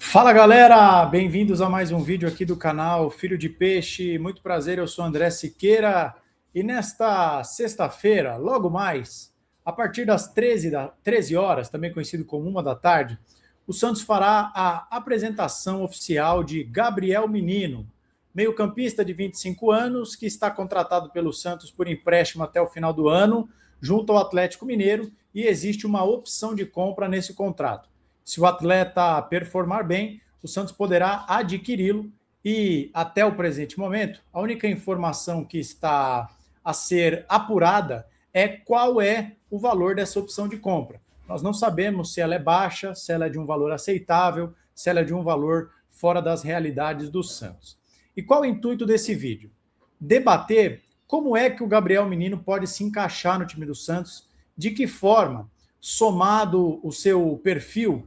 Fala galera, bem-vindos a mais um vídeo aqui do canal Filho de Peixe. Muito prazer, eu sou André Siqueira e nesta sexta-feira, logo mais, a partir das 13 horas, também conhecido como 1 da tarde, o Santos fará a apresentação oficial de Gabriel Menino, meio-campista de 25 anos, que está contratado pelo Santos por empréstimo até o final do ano, junto ao Atlético Mineiro, e existe uma opção de compra nesse contrato. Se o atleta performar bem, o Santos poderá adquiri-lo e, até o presente momento, a única informação que está a ser apurada é qual é o valor dessa opção de compra. Nós não sabemos se ela é baixa, se ela é de um valor aceitável, se ela é de um valor fora das realidades do Santos. E qual o intuito desse vídeo? Debater como é que o Gabriel Menino pode se encaixar no time do Santos, de que forma, somado o seu perfil,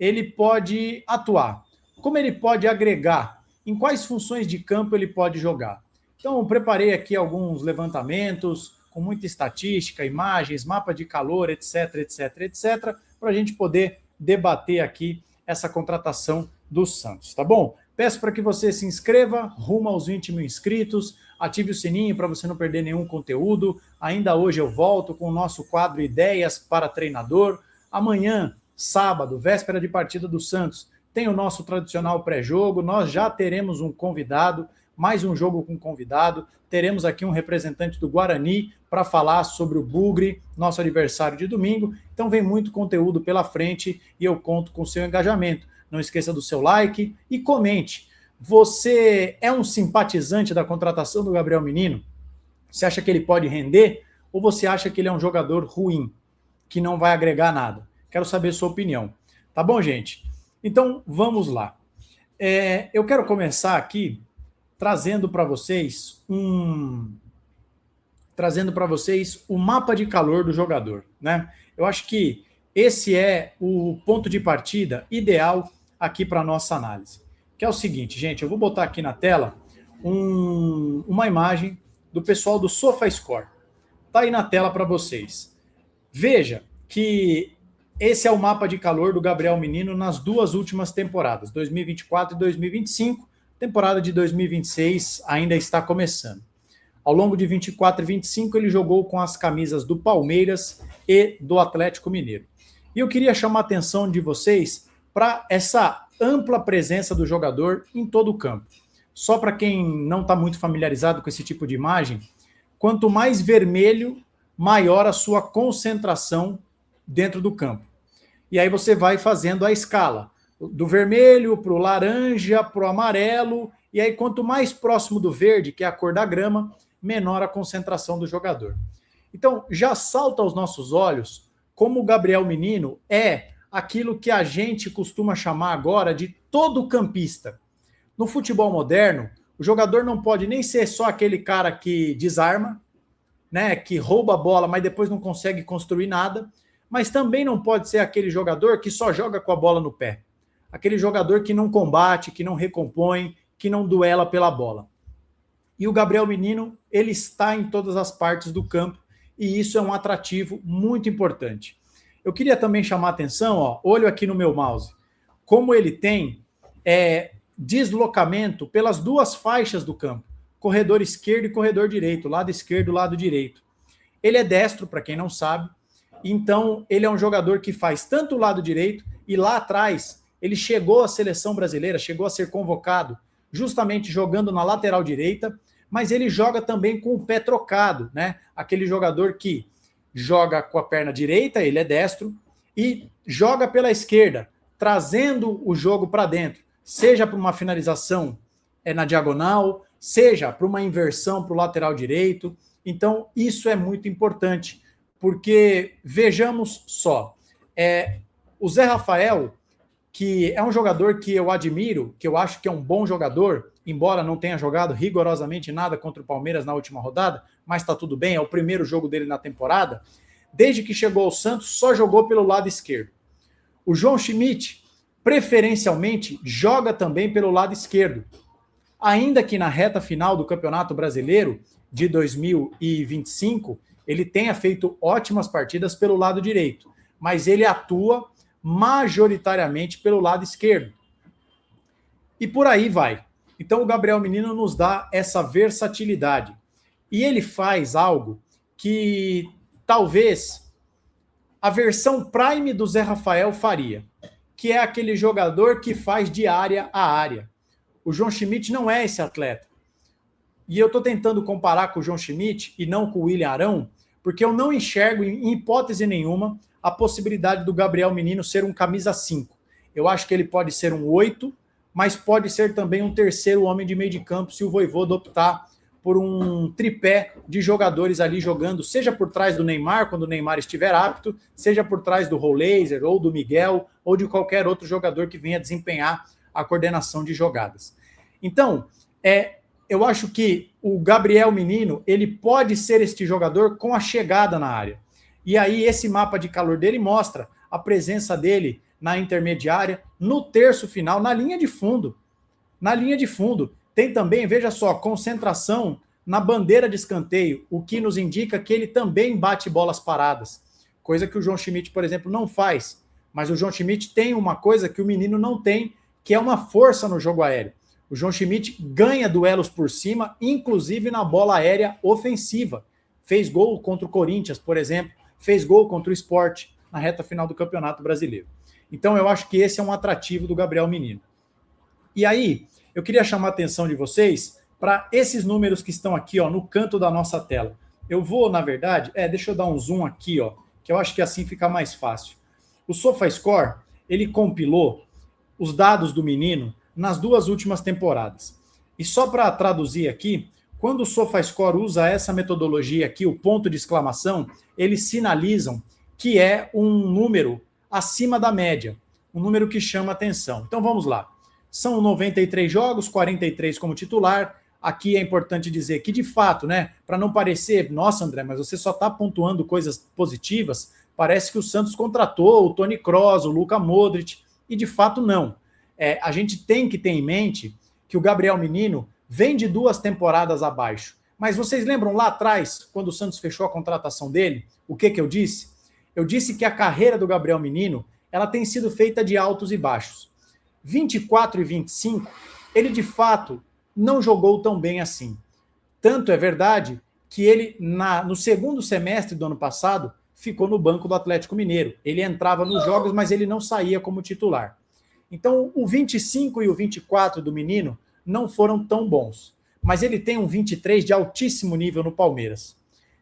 ele pode atuar, como ele pode agregar, em quais funções de campo ele pode jogar. Então, eu preparei aqui alguns levantamentos, com muita estatística, imagens, mapa de calor, etc, etc, etc, para a gente poder debater aqui essa contratação do Santos, tá bom? Peço para que você se inscreva, rumo aos 20 mil inscritos, ative o sininho para você não perder nenhum conteúdo. Ainda hoje eu volto com o nosso quadro Ideias para Treinador. Amanhã, sábado, véspera de partida do Santos, tem o nosso tradicional pré-jogo, nós já teremos um convidado, mais um jogo com convidado, teremos aqui um representante do Guarani para falar sobre o Bugre, nosso adversário de domingo, então vem muito conteúdo pela frente e eu conto com o seu engajamento. Não esqueça do seu like e comente. Você é um simpatizante da contratação do Gabriel Menino? Você acha que ele pode render ou você acha que ele é um jogador ruim, que não vai agregar nada? Quero saber sua opinião. Tá bom, gente? Então, vamos lá. Eu quero começar aqui trazendo para vocês o mapa de calor do jogador, né? Eu acho que esse é o ponto de partida ideal aqui para a nossa análise. Que é o seguinte, gente, eu vou botar aqui na tela uma imagem do pessoal do SofaScore. Tá aí na tela para vocês. Veja que esse é o mapa de calor do Gabriel Menino nas duas últimas temporadas, 2024 e 2025. Temporada de 2026 ainda está começando. Ao longo de 24 e 25, ele jogou com as camisas do Palmeiras e do Atlético Mineiro. E eu queria chamar a atenção de vocês para essa ampla presença do jogador em todo o campo. Só para quem não está muito familiarizado com esse tipo de imagem, quanto mais vermelho, maior a sua concentração dentro do campo. E aí você vai fazendo a escala, do vermelho para o laranja, para o amarelo, e aí quanto mais próximo do verde, que é a cor da grama, menor a concentração do jogador. Então, já salta aos nossos olhos como o Gabriel Menino é aquilo que a gente costuma chamar agora de todo campista. No futebol moderno, o jogador não pode nem ser só aquele cara que desarma, né, que rouba a bola, mas depois não consegue construir nada, mas também não pode ser aquele jogador que só joga com a bola no pé. Aquele jogador que não combate, que não recompõe, que não duela pela bola. E o Gabriel Menino, ele está em todas as partes do campo e isso é um atrativo muito importante. Eu queria também chamar a atenção, ó, olho aqui no meu mouse, como ele tem deslocamento pelas duas faixas do campo, corredor esquerdo e corredor direito, lado esquerdo, lado direito. Ele é destro, para quem não sabe, então ele é um jogador que faz tanto o lado direito e lá atrás ele chegou à seleção brasileira, chegou a ser convocado justamente jogando na lateral direita, mas ele joga também com o pé trocado, né? Aquele jogador que joga com a perna direita, ele é destro, e joga pela esquerda, trazendo o jogo para dentro, seja para uma finalização na diagonal, seja para uma inversão para o lateral direito. Então isso é muito importante, porque vejamos só, o Zé Rafael, que é um jogador que eu admiro, que eu acho que é um bom jogador, embora não tenha jogado rigorosamente nada contra o Palmeiras na última rodada, mas está tudo bem, é o primeiro jogo dele na temporada, desde que chegou ao Santos, só jogou pelo lado esquerdo. O João Schmidt, preferencialmente, joga também pelo lado esquerdo, ainda que na reta final do Campeonato Brasileiro de 2025, ele tenha feito ótimas partidas pelo lado direito, mas ele atua majoritariamente pelo lado esquerdo. E por aí vai. Então o Gabriel Menino nos dá essa versatilidade. E ele faz algo que talvez a versão Prime do Zé Rafael faria, que é aquele jogador que faz de área a área. O João Schmidt não é esse atleta. E eu estou tentando comparar com o João Schmidt e não com o William Arão, porque eu não enxergo, em hipótese nenhuma, a possibilidade do Gabriel Menino ser um camisa 5. Eu acho que ele pode ser um 8, mas pode ser também um terceiro homem de meio de campo se o Vojvoda optar por um tripé de jogadores ali jogando, seja por trás do Neymar, quando o Neymar estiver apto, seja por trás do Roleiser, ou do Miguel, ou de qualquer outro jogador que venha desempenhar a coordenação de jogadas. Então, eu acho que o Gabriel Menino, ele pode ser este jogador com a chegada na área. E aí esse mapa de calor dele mostra a presença dele na intermediária, no terço final, na linha de fundo. Na linha de fundo. Tem também, veja só, concentração na bandeira de escanteio, o que nos indica que ele também bate bolas paradas. Coisa que o João Schmidt, por exemplo, não faz. Mas o João Schmidt tem uma coisa que o Menino não tem, que é uma força no jogo aéreo. O João Schmidt ganha duelos por cima, inclusive na bola aérea ofensiva. Fez gol contra o Corinthians, por exemplo. Fez gol contra o Sport na reta final do Campeonato Brasileiro. Então eu acho que esse é um atrativo do Gabriel Menino. E aí, eu queria chamar a atenção de vocês para esses números que estão aqui, ó, no canto da nossa tela. Eu vou, na verdade, deixa eu dar um zoom aqui, ó, que eu acho que assim fica mais fácil. O SofaScore, ele compilou os dados do Menino nas duas últimas temporadas. E só para traduzir aqui, quando o SofaScore usa essa metodologia aqui, o ponto de exclamação, eles sinalizam que é um número acima da média, um número que chama atenção. Então vamos lá. São 93 jogos, 43 como titular. Aqui é importante dizer que, de fato, né, para não parecer, nossa, André, mas você só está pontuando coisas positivas, parece que o Santos contratou o Toni Kroos, o Luka Modric, e de fato não. A gente tem que ter em mente que o Gabriel Menino vem de 2 temporadas abaixo. Mas vocês lembram lá atrás, quando o Santos fechou a contratação dele, o que eu disse? Eu disse que a carreira do Gabriel Menino, ela tem sido feita de altos e baixos. 24 e 25, ele de fato não jogou tão bem assim. Tanto é verdade que ele, no segundo semestre do ano passado, ficou no banco do Atlético Mineiro. Ele entrava nos jogos, mas ele não saía como titular. Então, o 25 e o 24 do Menino não foram tão bons. Mas ele tem um 23 de altíssimo nível no Palmeiras,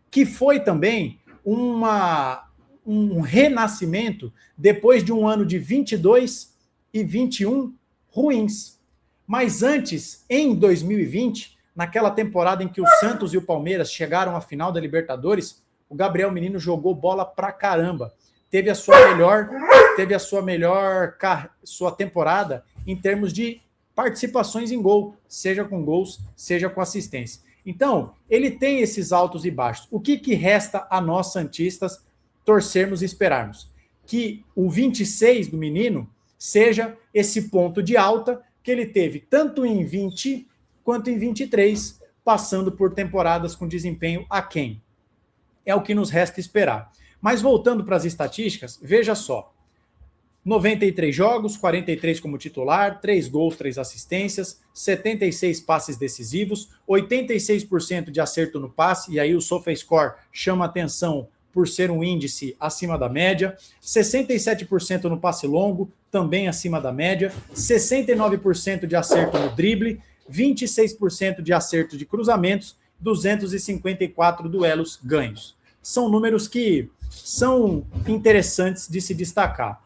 que foi também um renascimento depois de um ano de 22 e 21 ruins. Mas antes, em 2020, naquela temporada em que o Santos e o Palmeiras chegaram à final da Libertadores, o Gabriel Menino jogou bola pra caramba. Teve a sua temporada em termos de participações em gol, seja com gols, seja com assistência. Então, ele tem esses altos e baixos. O que resta a nós santistas torcermos e esperarmos? Que o 26 do Menino seja esse ponto de alta que ele teve tanto em 20 quanto em 23, passando por temporadas com desempenho aquém. É o que nos resta esperar. Mas voltando para as estatísticas, veja só. 93 jogos, 43 como titular, 3 gols, 3 assistências, 76 passes decisivos, 86% de acerto no passe, e aí o SofaScore chama atenção por ser um índice acima da média, 67% no passe longo, também acima da média, 69% de acerto no drible, 26% de acerto de cruzamentos, 254 duelos ganhos. São números que são interessantes de se destacar.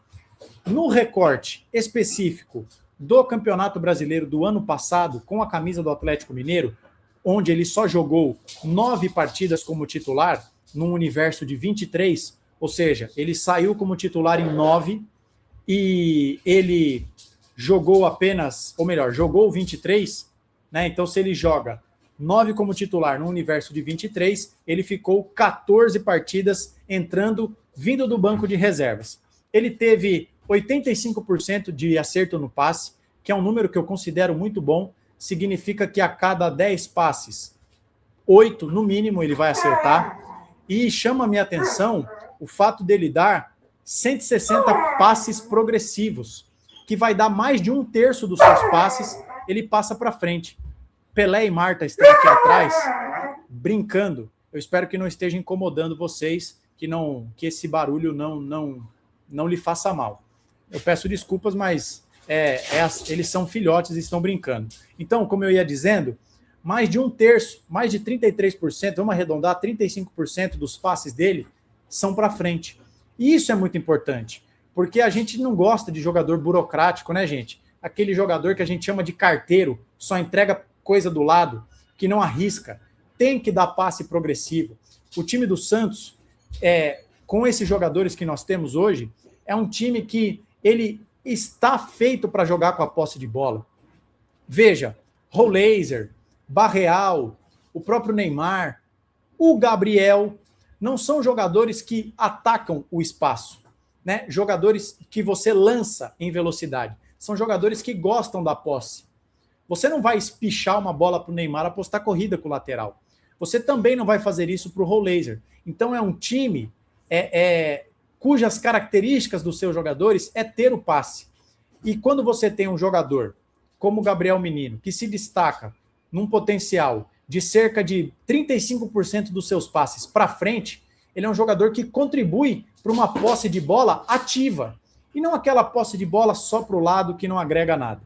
No recorte específico do Campeonato Brasileiro do ano passado, com a camisa do Atlético Mineiro, onde ele só jogou 9 partidas como titular, num universo de 23, ou seja, ele saiu como titular em 9 e ele jogou apenas, ou melhor, jogou 23, né? Então, se ele joga 9 como titular no universo de 23, ele ficou 14 partidas vindo do banco de reservas. Ele teve 85% de acerto no passe, que é um número que eu considero muito bom, significa que a cada 10 passes, 8 no mínimo ele vai acertar, e chama a minha atenção o fato dele dar 160 passes progressivos. O que vai dar mais de 1/3 dos seus passes, ele passa para frente. Pelé e Marta estão aqui atrás, brincando. Eu espero que não esteja incomodando vocês, que esse barulho não lhe faça mal. Eu peço desculpas, mas eles são filhotes e estão brincando. Então, como eu ia dizendo, mais de 1/3, mais de 33%, vamos arredondar, 35% dos passes dele são para frente. E isso é muito importante, porque a gente não gosta de jogador burocrático, né, gente? Aquele jogador que a gente chama de carteiro, só entrega coisa do lado, que não arrisca. Tem que dar passe progressivo. O time do Santos, com esses jogadores que nós temos hoje, é um time que ele está feito para jogar com a posse de bola. Veja, Roleiser, Barreal, o próprio Neymar, o Gabriel, não são jogadores que atacam o espaço, né? Jogadores que você lança em velocidade. São jogadores que gostam da posse. Você não vai espichar uma bola para o Neymar apostar corrida com o lateral. Você também não vai fazer isso para o Roleiser. Então é um time cujas características dos seus jogadores é ter o passe. E quando você tem um jogador como o Gabriel Menino, que se destaca num potencial de cerca de 35% dos seus passes para frente, ele é um jogador que contribui para uma posse de bola ativa. E não aquela posse de bola só para o lado que não agrega nada.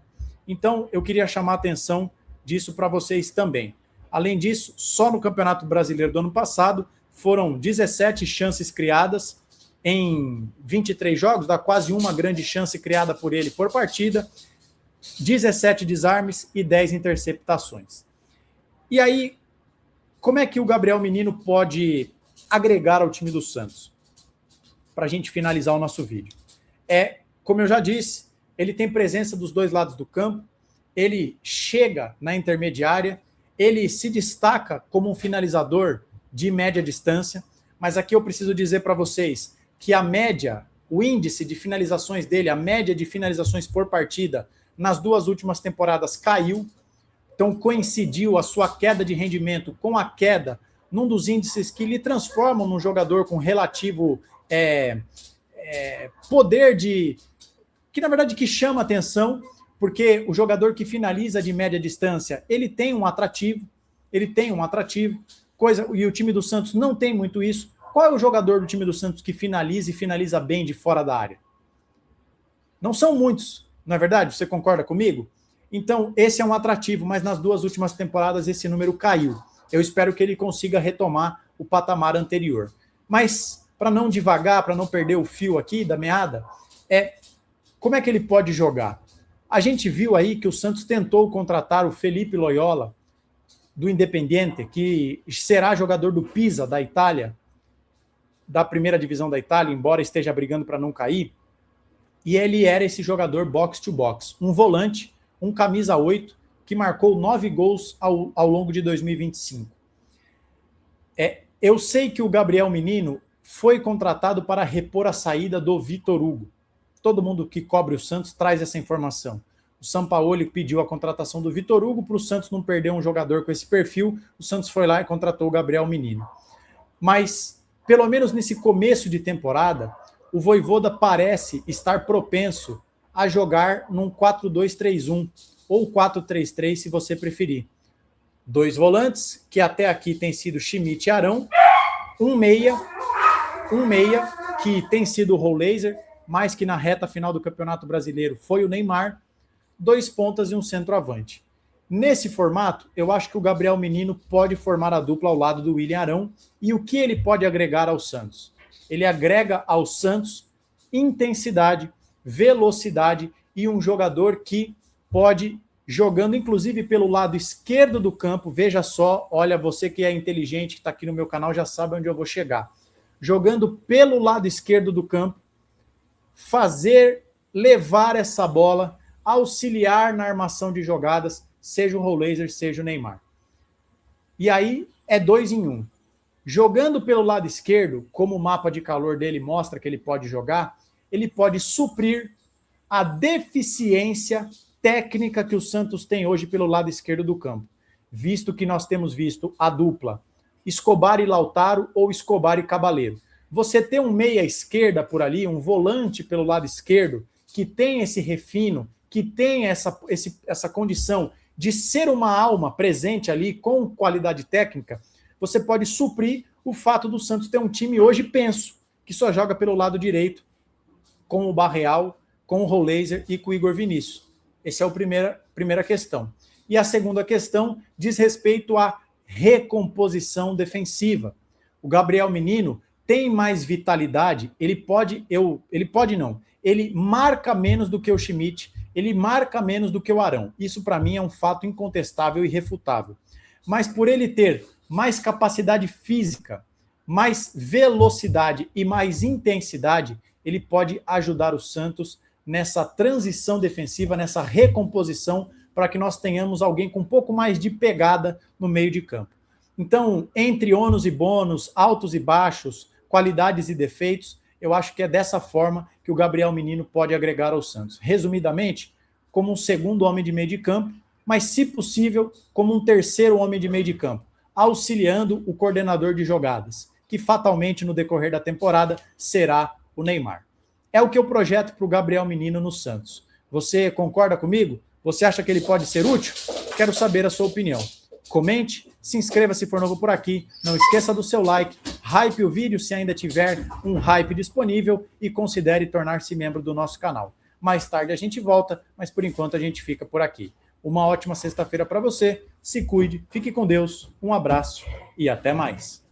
Então, eu queria chamar a atenção disso para vocês também. Além disso, só no Campeonato Brasileiro do ano passado, foram 17 chances criadas em 23 jogos, dá quase uma grande chance criada por ele por partida, 17 desarmes e 10 interceptações. E aí, como é que o Gabriel Menino pode agregar ao time do Santos? Para a gente finalizar o nosso vídeo. Como eu já disse, ele tem presença dos dois lados do campo, ele chega na intermediária, ele se destaca como um finalizador de média distância, mas aqui eu preciso dizer para vocês que a média, o índice de finalizações dele, a média de finalizações por partida, nas 2 últimas temporadas caiu, então coincidiu a sua queda de rendimento com a queda num dos índices que lhe transformam num jogador com relativo poder que na verdade que chama atenção, porque o jogador que finaliza de média distância, ele tem um atrativo, e o time do Santos não tem muito isso. Qual é o jogador do time do Santos que finaliza e finaliza bem de fora da área? Não são muitos, não é verdade? Você concorda comigo? Então, esse é um atrativo, mas nas 2 últimas temporadas esse número caiu. Eu espero que ele consiga retomar o patamar anterior. Mas, para não divagar, para não perder o fio aqui da meada, como é que ele pode jogar? A gente viu aí que o Santos tentou contratar o Felipe Loyola, do Independiente, que será jogador do Pisa, da Itália, da primeira divisão da Itália, embora esteja brigando para não cair, e ele era esse jogador box-to-box, um volante, um camisa 8, que marcou 9 gols ao longo de 2025. Eu sei que o Gabriel Menino foi contratado para repor a saída do Vitor Hugo. Todo mundo que cobre o Santos traz essa informação. O Sampaoli pediu a contratação do Vitor Hugo para o Santos não perder um jogador com esse perfil. O Santos foi lá e contratou o Gabriel Menino. Mas, pelo menos nesse começo de temporada, o Vojvoda parece estar propenso a jogar num 4-2-3-1 ou 4-3-3, se você preferir. 2 volantes, que até aqui tem sido Schmidt e Arão, um meia, que tem sido o Roleiser, mais que na reta final do Campeonato Brasileiro foi o Neymar, 2 pontas e um centroavante. Nesse formato, eu acho que o Gabriel Menino pode formar a dupla ao lado do William Arão. E o que ele pode agregar ao Santos? Ele agrega ao Santos intensidade, velocidade e um jogador que pode, jogando inclusive pelo lado esquerdo do campo, veja só, olha, você que é inteligente, que está aqui no meu canal, já sabe onde eu vou chegar. Jogando pelo lado esquerdo do campo, levar essa bola, auxiliar na armação de jogadas, seja o Roleiser, seja o Neymar. E aí é 2 em 1. Jogando pelo lado esquerdo, como o mapa de calor dele mostra que ele pode jogar, ele pode suprir a deficiência técnica que o Santos tem hoje pelo lado esquerdo do campo, visto que nós temos visto a dupla Escobar e Lautaro ou Escobar e Cabaleiro. Você ter um meia esquerda por ali, um volante pelo lado esquerdo, que têm esse refino, que têm essa condição de ser uma alma presente ali com qualidade técnica, você pode suprir o fato do Santos ter um time hoje penso, que só joga pelo lado direito, com o Barreal, com o Roleiser e com o Igor Vinícius. Essa é a primeira questão. E a segunda questão diz respeito à recomposição defensiva. O Gabriel Menino tem mais vitalidade, ele marca menos do que o Schmidt, ele marca menos do que o Arão. Isso para mim é um fato incontestável e irrefutável. Mas por ele ter mais capacidade física, mais velocidade e mais intensidade, ele pode ajudar o Santos nessa transição defensiva, nessa recomposição, para que nós tenhamos alguém com um pouco mais de pegada no meio de campo. Então, entre ônus e bônus, altos e baixos, qualidades e defeitos, eu acho que é dessa forma que o Gabriel Menino pode agregar ao Santos. Resumidamente, como um segundo homem de meio de campo, mas, se possível, como um terceiro homem de meio de campo, auxiliando o coordenador de jogadas, que fatalmente no decorrer da temporada será o Neymar. É o que eu projeto para o Gabriel Menino no Santos. Você concorda comigo? Você acha que ele pode ser útil? Quero saber a sua opinião. Comente, se inscreva se for novo por aqui, não esqueça do seu like, hype o vídeo se ainda tiver um hype disponível e considere tornar-se membro do nosso canal. Mais tarde a gente volta, mas por enquanto a gente fica por aqui. Uma ótima sexta-feira para você, se cuide, fique com Deus, um abraço e até mais.